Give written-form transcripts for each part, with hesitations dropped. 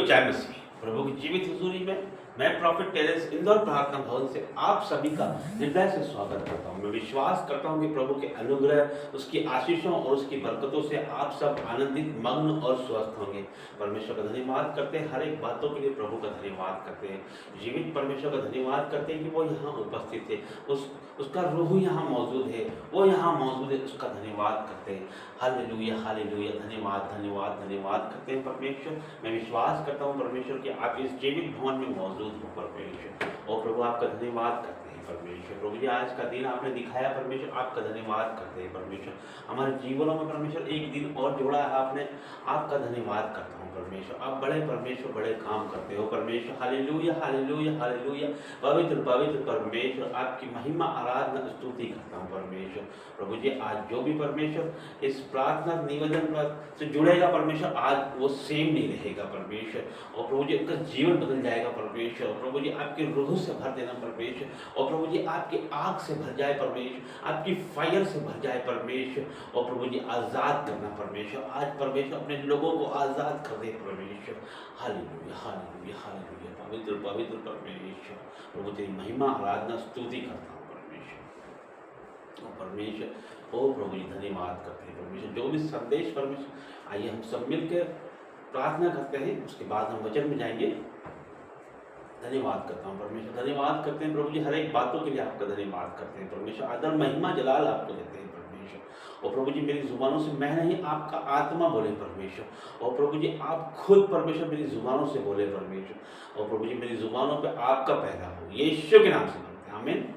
जय मसीह। प्रभु की जीवित हुजूरी में मैं प्रॉफिट टेरेंस इंदौर प्रार्थना भवन से आप सभी का हृदय से स्वागत करता हूं। मैं विश्वास करता हूं कि प्रभु के अनुग्रह, उसकी आशीषों और उसकी बरकतों से आप सब आनंदित, मग्न और स्वस्थ होंगे। परमेश्वर का धन्यवाद करते हैं, हर एक बातों के लिए प्रभु का धन्यवाद करते हैं। जीवित परमेश्वर का धन्यवाद करते हैं कि वो यहाँ उपस्थित है, उसका रूह यहाँ मौजूद है, वो यहाँ मौजूद है, उसका धन्यवाद करते हैं। हालेलुया हालेलुया, धन्यवाद धन्यवाद धन्यवाद करते हैं परमेश्वर। मैं विश्वास करता हूँ परमेश्वर कि आप इस जीवित भवन में मौजूद हो परमेश्वर, और प्रभु आपका धन्यवाद करते हैं परमेश्वर। प्रभु जी आज का दिन आपने दिखाया परमेश्वर, आपका धन्यवाद करते हैं परमेश्वर। हमारे जीवनों में परमेश्वर एक दिन और जोड़ा है आपने, आपका धन्यवाद करता हूँ परमेश्वर। आप बड़े परमेश्वर, बड़े काम करते हो परमेश्वर। हालेलुया हालेलुया हालेलुया, पवित्र पवित्र परमेश्वर, आपकी महिमा आराधना स्तुति करता हूँ परमेश्वर। प्रभु जी आज जो भी परमेश्वर इस प्रार्थना निवेदन से जुड़ेगा परमेश्वर, आज वो सेम नहीं रहेगा परमेश्वर, और प्रभु जी उनका जीवन बदल जाएगा परमेश्वर। और प्रभु जी आपके रूह से भर देना परमेश्वर, और प्रभु जी आपकी आग से भर जाए परमेश्वर, आपकी फायर से भर जाए परमेश्वर, और प्रभु जी आज़ाद करना परमेश्वर। आज परमेश्वर अपने लोगों को आज़ाद कर दे परमेश्वर। हालेलुया हालेलुया हालेलुया, पवित्र पवित्र परमेश्वर। प्रभु तेरी महिमा आराधना स्तुति करता हूँ परमेश्वर। और परमेश्वर ओ प्रभु जी धन्यवाद करते हैं परमेश्वर। जो भी संदेश परमेश्वर, आइए हम सब मिलकर प्रार्थना करते हैं, उसके बाद हम वचन में जाएंगे। धन्यवाद करता हूँ परमेश्वर, धन्यवाद करते हैं प्रभु जी, हर एक बातों के लिए आपका धन्यवाद करते हैं परमेश्वर। आदर महिमा जलाल आपको देते हैं परमेश्वर। और प्रभु जी मेरी जुबानों से मैं नहीं, आपका आत्मा बोले परमेश्वर। और प्रभु जी आप खुद परमेश्वर मेरी जुबानों से बोले परमेश्वर। और प्रभु जी मेरी जुबानों पे आपका पैदा हो, यीशु के नाम से मांगते हैं, आमीन।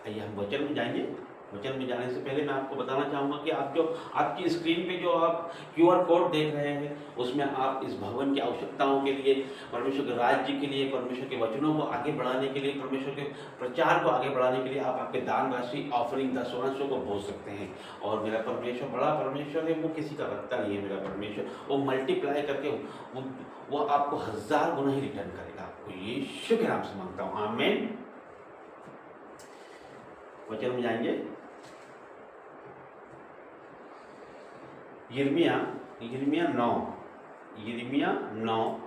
आइए हम वचन में जाएंगे। वचन में जाने से पहले मैं आपको बताना चाहूँगा कि आप जो आपकी स्क्रीन पे जो आप QR कोड देख रहे हैं, उसमें आप इस भवन की आवश्यकताओं के लिए, परमेश्वर के राज्य के लिए, परमेश्वर के वचनों को आगे बढ़ाने के लिए, परमेश्वर के प्रचार को आगे बढ़ाने के लिए आप आपके दान राशि, ऑफरिंग, दशवांशों को भेज सकते हैं। और मेरा परमेश्वर बड़ा परमेश्वर है, वो किसी का रखता नहीं है मेरा परमेश्वर। वो मल्टीप्लाई करके वो आपको 1000 गुना ही रिटर्न करेगा आपको। यीशु के नाम से मांगता हूँ, आमीन। वचन में जाएंगे। यिर्मयाह 9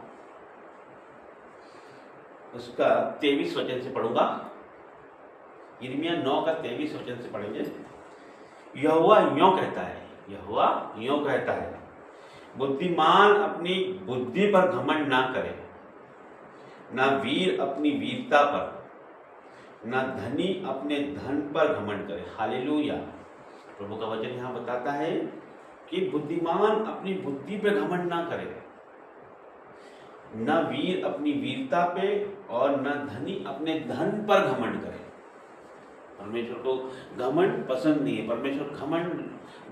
उसका 23 वचन से पढ़ूंगा। यिर्मयाह 9 का 23 वचन से पढ़ेंगे। यहोवा यों कहता है, यहोवा यों कहता है, बुद्धिमान अपनी बुद्धि पर घमंड ना करे, ना वीर अपनी वीरता पर, ना धनी अपने धन पर घमंड करे। हालेलुया। प्रभु का वचन यहाँ बताता है कि बुद्धिमान अपनी बुद्धि पे घमंड ना करे, न वीर अपनी वीरता पे, और न धनी अपने धन पर घमंड करे। परमेश्वर को घमंड पसंद नहीं है। परमेश्वर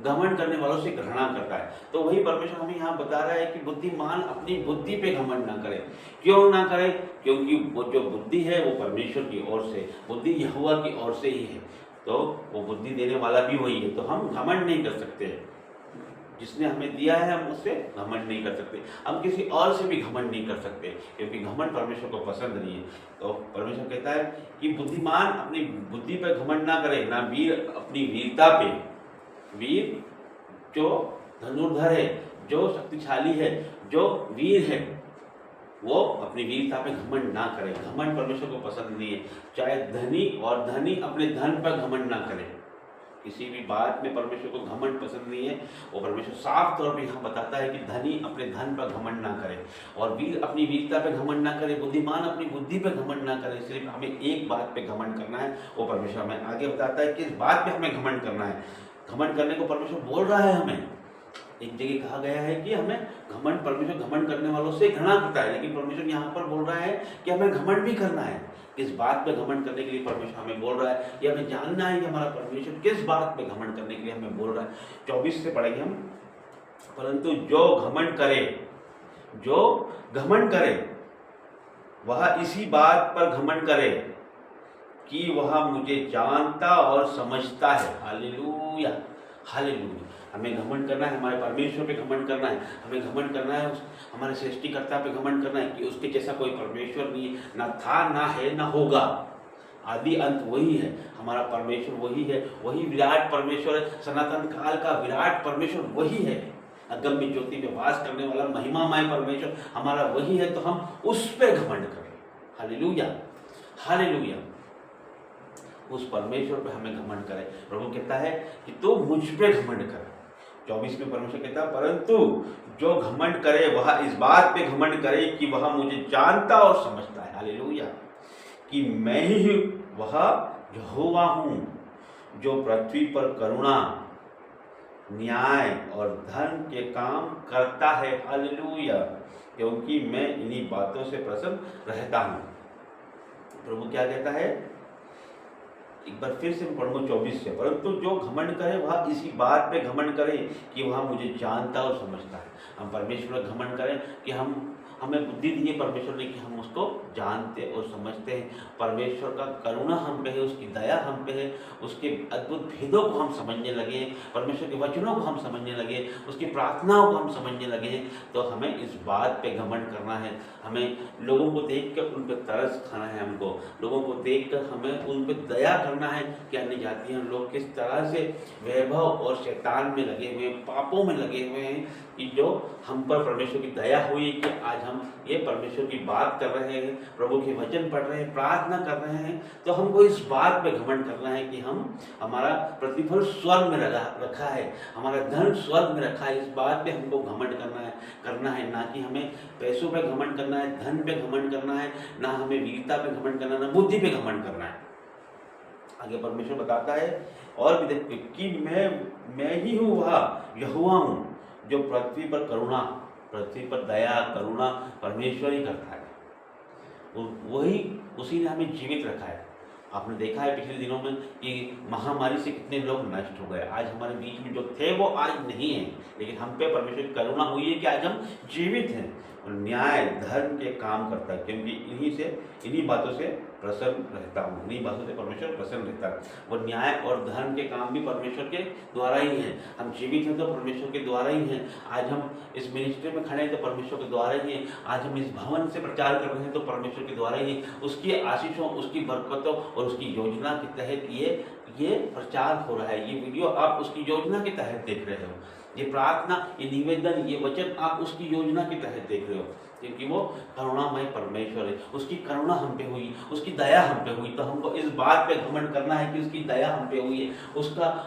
घमंड करने वालों से घृणा करता है। तो वही परमेश्वर हमें यहाँ बता रहा है कि बुद्धिमान अपनी बुद्धि पे घमंड ना करे। क्यों ना करे? क्योंकि वो जो बुद्धि है वो परमेश्वर की ओर से, बुद्धि यहोवा की ओर से ही है। तो वो बुद्धि देने वाला भी वही है। तो हम घमंड नहीं कर सकते। जिसने हमें दिया है हम उससे घमंड नहीं कर सकते। हम किसी और से भी घमंड नहीं कर सकते, क्योंकि घमंड परमेश्वर को पसंद नहीं है। तो परमेश्वर कहता है कि बुद्धिमान अपनी बुद्धि पर घमंड ना करे, ना वीर अपनी वीरता पे। वीर जो धनुर्धर है, जो शक्तिशाली है, जो वीर है, वो अपनी वीरता पे घमंड ना करे। घमंड परमेश्वर को पसंद नहीं है। चाहे धनी अपने धन पर घमंड ना करे। किसी भी बात में परमेश्वर को घमंड पसंद नहीं है। वो परमेश्वर साफ तौर पे यहाँ बताता है कि धनी अपने धन पर घमंड ना करे, और वीर अपनी वीरता पे घमंड ना करे, बुद्धिमान अपनी बुद्धि पे घमंड ना करे। सिर्फ हमें एक बात पे घमंड करना है। वो परमेश्वर हमें आगे बताता है किस बात पे हमें घमंड करना है। घमंड करने को परमेश्वर बोल रहा है हमें। एक जगह कहा गया है कि हमें घमंड, परमेश्वर घमंड करने वालों से घृणा करता है, लेकिन परमेश्वर यहाँ पर बोल रहा है कि हमें घमंड भी करना है। किस बात पे घमंड करने के लिए परमेश्वर हमें बोल रहा है, ये हमें जानना है कि हमारा परमेश्वर किस बात पे घमंड करने के लिए हमें बोल रहा है। 24 से पढ़ेंगे हम। परंतु जो घमंड करे वह इसी बात पर घमंड करे कि वह मुझे जानता और समझता है। Hallelujah hallelujah. हमें घमंड करना है, हमारे परमेश्वर पे घमंड करना है। हमें घमंड करना है हमारे सृष्टिकर्ता पे घमंड करना है कि उसके जैसा कोई परमेश्वर नहीं है, ना था, ना है, ना होगा। आदि अंत वही है, हमारा परमेश्वर वही है, वही विराट परमेश्वर है। सनातन काल का विराट परमेश्वर वही है। अगम्य ज्योति में वास करने वाला महिमामय परमेश्वर हमारा वही है, तो हम उस पे घमंड करें। Hallelujah, hallelujah. उस परमेश्वर पे हमें घमंड करें। प्रभु कहता है कि तू मुझ पे घमंड कर। 24 में परमेश्वर कहता है, परंतु जो घमंड करे वह इस बात पे घमंड करे कि वह मुझे जानता और समझता है। हालेलुया, कि मैं ही वह यहोवा हूँ जो पृथ्वी पर करुणा, न्याय और धर्म के काम करता है। हालेलुया, क्योंकि मैं इन्हीं बातों से प्रसन्न रहता हूँ। प्रभु क्या कहता है, एक बार फिर से मैं पढ़ूंगा 24 से, परंतु जो घमंड करे वह इसी बात पे घमंड करे कि वह मुझे जानता और समझता है। हम परमेश्वर का घमंड करें कि हमें बुद्धि दी है परमेश्वर ने कि हम उसको जानते और समझते हैं। परमेश्वर का करुणा हम पे है, उसकी दया हम पे है, उसके अद्भुत भेदों को हम समझने लगे, परमेश्वर के वचनों को हम समझने लगे, उसकी प्रार्थनाओं को हम समझने लगे। तो हमें इस बात पे घमंड करना है। हमें लोगों को देख कर उन पर तरस खाना है, हमको लोगों को देख कर हमें उन पर दया करना है कि अन्य जातियाँ लोग किस तरह से वैभव और शैतान में लगे हुए हैं, पापों में लगे हुए हैं, कि जो हम पर परमेश्वर की दया हुई कि आज हम ये परमेश्वर की बात कर रहे हैं, प्रभु के वचन पढ़ रहे हैं, प्रार्थना कर रहे हैं। तो हमको इस बात पे घमंड करना है कि हमारा प्रतिफल स्वर्ग में रखा है, हमारा धन स्वर्ग में रखा है। इस बात पे हमको घमंड करना है, ना कि हमें पैसों पे घमंड करना है, धन पे घमंड करना है, ना हमें वीरता पे घमंड करना है, ना बुद्धि पे घमंड करना है। आगे परमेश्वर बताता है और भी देखते कि मैं ही हूँ वह यहोवा हूँ जो पृथ्वी पर करुणा, पृथ्वी पर दया करुणा परमेश्वर ही करता है। वही उसी ने हमें जीवित रखा है। आपने देखा है पिछले दिनों में कि महामारी से कितने लोग नष्ट हो गए। आज हमारे बीच में जो थे वो आज नहीं है, लेकिन हम पे परमेश्वर की करुणा हुई है कि आज हम जीवित हैं। और न्याय धर्म के काम करता है, क्योंकि इन्हीं बातों से प्रसन्न रहता हूँ, इन्हीं बातों से परमेश्वर प्रसन्न रहता है। वो न्याय और धर्म के काम भी परमेश्वर के द्वारा ही हैं। हम जीवित हैं तो परमेश्वर के द्वारा ही हैं। आज हम इस मिनिस्ट्री में खड़े हैं तो परमेश्वर के द्वारा ही हैं। आज हम इस भवन से प्रचार कर रहे हैं तो परमेश्वर के द्वारा ही है। उसकी आशीषों, उसकी बरकतों और उसकी योजना के तहत ये प्रचार हो रहा है। ये वीडियो आप उसकी योजना के तहत देख रहे हो, ये प्रार्थना, ये निवेदन, ये वचन आप उसकी योजना के तहत देख रहे हो, क्योंकि वो करुणामय परमेश्वर है। उसकी करुणा हम पे हुई, उसकी दया हम पे हुई, तो हमको इस बात पे घमंड करना है कि उसकी दया हम पे हुई है,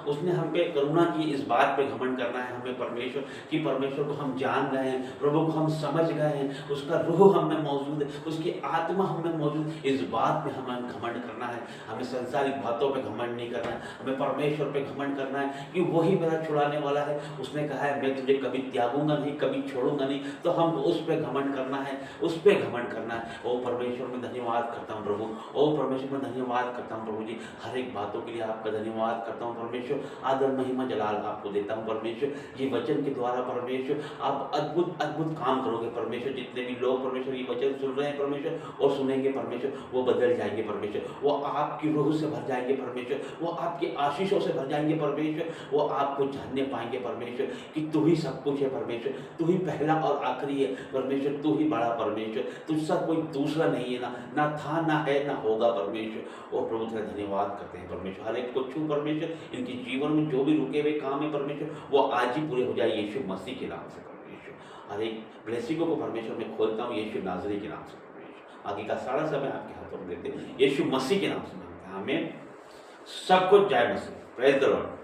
उसने हम पे करुणा की, इस बात पे घमंड करना है हमें परमेश्वर को हम जान गए हैं, प्रभु को हम समझ गए हैं, उसका रूह हम में मौजूद है, उसकी आत्मा हम में मौजूद है। इस बात पे हमें घमंड करना है। हमें संसारिक बातों पे घमंड नहीं करना है, हमें परमेश्वर पे घमंड करना है कि वही मेरा छुड़ाने वाला है। उसने कहा है मैं तुझे कभी त्यागूंगा नहीं, कभी छोड़ूंगा नहीं। तो हम उस पे घमंड करना है, उस पे घमंड करना है। ओ परमेश्वर में धन्यवाद करता हूँ प्रभु, ओ परमेश्वर में धन्यवाद करता हूँ प्रभु जी, हर एक बातों के लिए आपका धन्यवाद करता हूँ परमेश्वर। आदर महिमा जलाल आपको देता हूँ परमेश्वर। ये वचन के द्वारा परमेश्वर आप अद्भुत अद्भुत काम करोगे परमेश्वर। जितने भी लोग परमेश्वर ये वचन सुन रहे हैं परमेश्वर और सुनेंगे परमेश्वर, वो बदल जाएंगे परमेश्वर, वो आपकी रूह से भर जाएंगे परमेश्वर, वो आपकी आशीषों से भर जाएंगे परमेश्वर, वो आपको जानने पाएंगे परमेश्वर कि तू ही सब कुछ है परमेश्वर, तू ही पहला और आखिरी है परमेश्वर, तू ही बड़ा परमेश्वर, तुझसा कोई दूसरा नहीं है, ना था, ना है, ना होगा परमेश्वर। और प्रभु तेरा धन्यवाद करते हैं परमेश्वर। हर एक को छू परमेश्वर, इनके जीवन में जो भी रुके हुए काम है परमेश्वर वो आज ही पूरे हो जाए यीशु मसीह के नाम से परमेश्वर। हर एक ब्लेसिंगों को परमेश्वर मैं खोलता हूँ यीशु नाज़री के नाम से परमेश्वर। आगे का सारा समय आपके हाथों में देते हैं, यीशु मसीह के नाम से मांगते हैं, हमें सब कुछ जय मसीह। Praise the Lord.